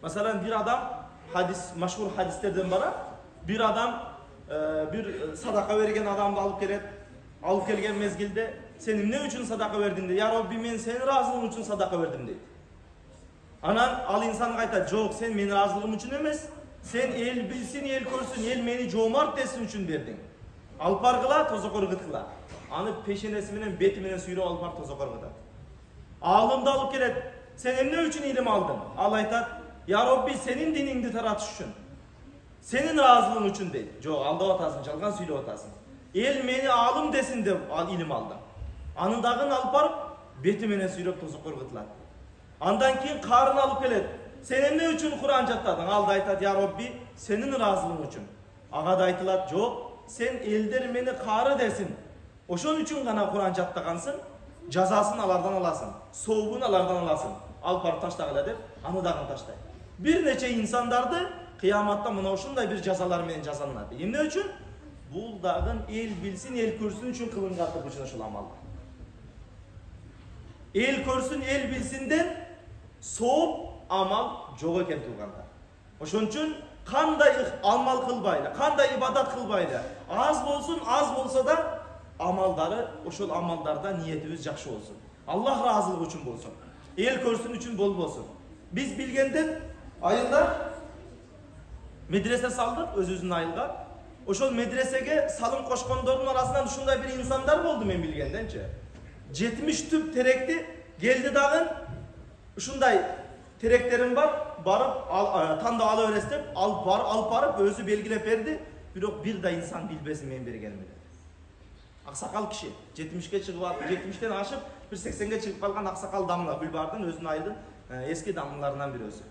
Masalan bir adam hadis, maşhur hadislerden biri, bir adam bir sadaka vergen adamды alıp kelet. Alıp kelgen mezgilde sen ne üçün sadaka verdin deydi. Ya Rabbi men senin razılığın üçün sadaka verdim deydi. Anan al insan aytadi, "Jok, sen menin razılığım üçün emes. Sen el bilsin, el körsün, el meni jomart desin üçün berdin." Alıp bargıla, tozokor gıtkıla. Аны peşenesi menen, beti menen suyrup alıp bar tozokor gıtadi. Alımdı alıp kelet. Sen ne üçün ilim aldın? Al aytadi, "Ya Rabbi senin diningdi taratış üçün. Senin razılığın üçün" deydi. Jok, aldap atasın, жалган сүйлөп atasın. El meni alım desin de ilim aldım. Anındagın alıp barıp beti menen suyrup tozokor gıtıladi. Andan keyin karın alıp kelet. Sen ne üçün Kur'an jattadın? Aldı aytadi, "Ya Rabbi senin razılığın üçün." Aga da aytıladi, "Jok, sen elder meni karı desin. Oşon üçün gana Kur'an jattagansın. Жазасын алардан аласың, сообун алардан аласың. Алып барып таштагыла" деп, аны дагы таштайт. Бир нече инсандарды кыяматта мына ушундай бир жазалар менен жазаланат. Эмне үчүн? Бул дагы эл билсин, эл көрсүн үчүн кылынган үчүн ушул амалдар. Эл көрсүн, эл билсинден сооп амал жок экен туугандар. Ошон үчүн кандай амал кылбайлы, кандай ибадат кылбайлы, аз болсун, аз болсо да амалдары, ошол амалдарда ниетибиз жакшы болсун. Аллах разылыгы үчүн болсун. Эл көрсүн үчүн болбосун. Биз билгенден айылда медресе салдык, өзүбүздүн айылга. Ошол медресеге салым кошкондордун арасынан ушундай бир инсандар болду мен билгенденчи. 70 түп теректи келди дагы ушундай теректерим бар, барып танда ала берес деп, алып барып өзү белгилеп берди. Бирок бир да инсан билбесин мен бергенимди. Аксакал киши 70ке чыгып алып, 70тен ашып, bir 80ге чыгып калган аксакал дамла Гүлбардын өзүнүн айылдын эски дамлаларынан бирөөсү.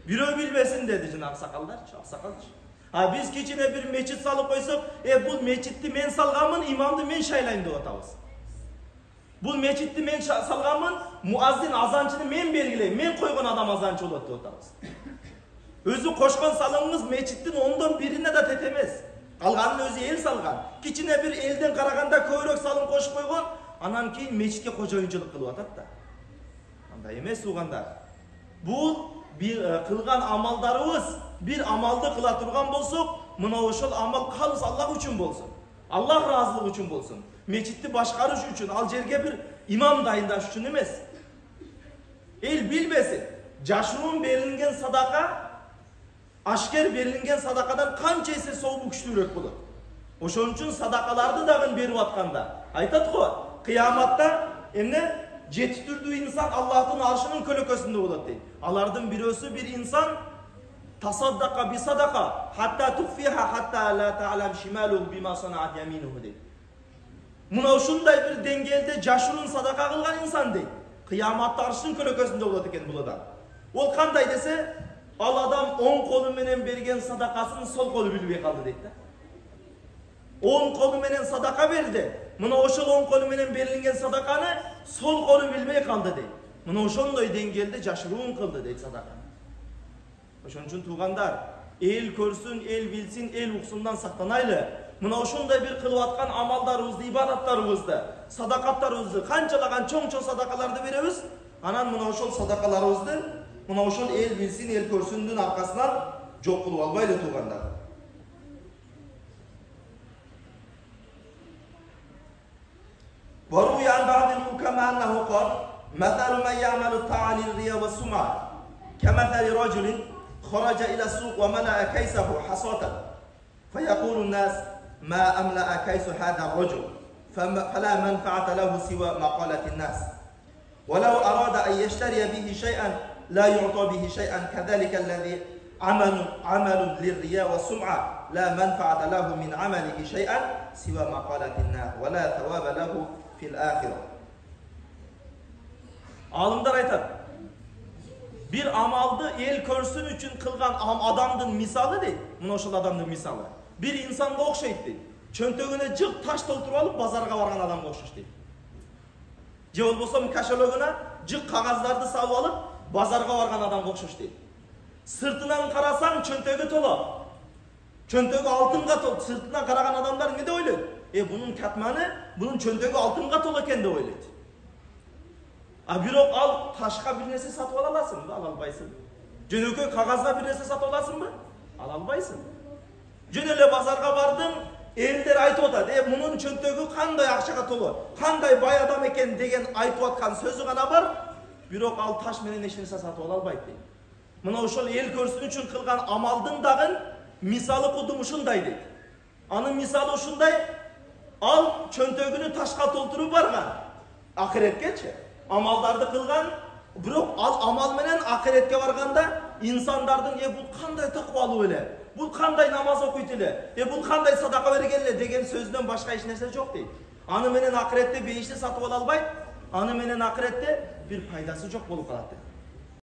Бирөө билбесин деди жана аксакалдарчы, аксакалчы. Биз кичине бир мечит салып койсок, бул мечитти мен салганмын, имамды мен шайлайм деп атабыз. Бул мечитти мен салганмын, муаззин азанчыны мен белгилейм, мен койгон адам азанчы болот деп атабыз. Өзү кошкон салымыбыз мечиттин 1/10 да тетемес. Калганын өзү эл салган. Кичине бир элден караганда көбүрөөк салым кошуп койгон, анан кийин мечитке кожоюнчулук кылып атат да. Андай эмес туугандар. Бул бир кылган амалдарыбыз, бир амалды кыла турган болсок, мына ошол амал калыс Аллах үчүн болсун. Аллах разылыгы үчүн болсун. Мечитти башкарыш үчүн, ал жерге бир имам дайындаш үчүн эмес. Эл билбесин, жашыруун берилген садака, ашкер берилген садакадан канча эсе сообу күчтүүрөөк болот. Ошон үчүн садакаларды дагы берип атканда, айтат го, кыяматта эмне 7 түрдүү инсан Аллахтын аршынын көлөкөсүндө болот дейт. Алардын бирөөсү бир инсан тасаддака би садака, хатта туфиха хатта ла та'лам шималу бима санаат яминуху дейт. Мына ушундай бир деңгээлде жашыруун садака кылган инсан дейт. Кыяматта аршынын көлөкөсүндө болот экен бул адам. Ол кандай десе, ал адам оң колу менен берген садакасын сол колу билбей калды дейт да. Оң колу менен садака берди. Мына ошол оң колу менен берилген садаканы сол колу билбей калды дейт. Мына ошондой деңгээлде жашыруун кылды дейт садака. Ошон үчүн туугандар, эл көрсүн, эл билсин, эл уксундан сактанайлы. Мына ошондой бир кылып аткан амалдарыбызды, ибадаттарыбызды, садакаттарыбызды, канчалаган чоң-чоң садакаларды беребиз, анан мына ошол садакаларыбызды, мына ошол эл билсин, эл көрсүндүн аркасынан жок кылып албайлы туугандар. وروي عن بعض الحكماء أنه قال: مثل من يعمل الطاعة للرياء والسمعة كمثل رجل خرج إلى السوق وملأ كيسه حصاة فيقول الناس: ما أملأ كيس هذا الرجل فلا منفعة له سوى مقالة الناس، ولو أراد أن يشتري به شيئا لا يعطى به شيئا، كذلك الذي عمل للرياء والسمعة لا منفعة له من عمله شيئا سوى مقالة الناس ولا ثواب له في الآخرة. Alımlar aytат, bir amaldı el körsün üçün kılgan adamdın misalı deyt. Muna ошол adamdın misalı. Bir insanda okşayt deyt. Çöntөгүнө жык таш толтуруп алып базарга барган адамга окшош дейт. Же болбосо кошелегүнө жык кагаздарды салып алып базарга барган адамга окшош дейт. Сыртынан карасаң чөнтөгү толо. Чөнтөгү алтынга толот. Сыртынан караган адамдар эмне деп ойлойт? Bunun katmanı, bunun çöntөгү алтынга толо экен деп ойлойт. Бирок ал ташка бир нерсе сатып ала аласың, ала албайсың. Жөнөкөй кагазга бир нерсе сатып аласыңбы? Ала албайсың. Жөн эле базарга бардың, элдер айтып атат, мунун чөнтөгү кандай акчага толо, кандай бай адам экен деген айтып аткан сөзү гана бар, бирок ал таш менен эч нерсе сатып ала албайт дейт. Мына ошол эл көрсүн үчүн кылган амалдын дагы мисалы кудум ушундай дейт. Анын мисалы ушундай, ал чөнтөгүнү ташка толтуруп барган, акыреткечи амалдарды кылган, бирок ал амал менен акыретке барганда инсандардын бул кандай такыбалуу эле, бул кандай намаз окуйт эле, бул кандай садака берген эле деген сөздөн башка эч нерсе жок дейт. Аны менен акыретте бейишти сатып ала албайт, аны менен акыретте бир пайдасы жок болуп калат дейт.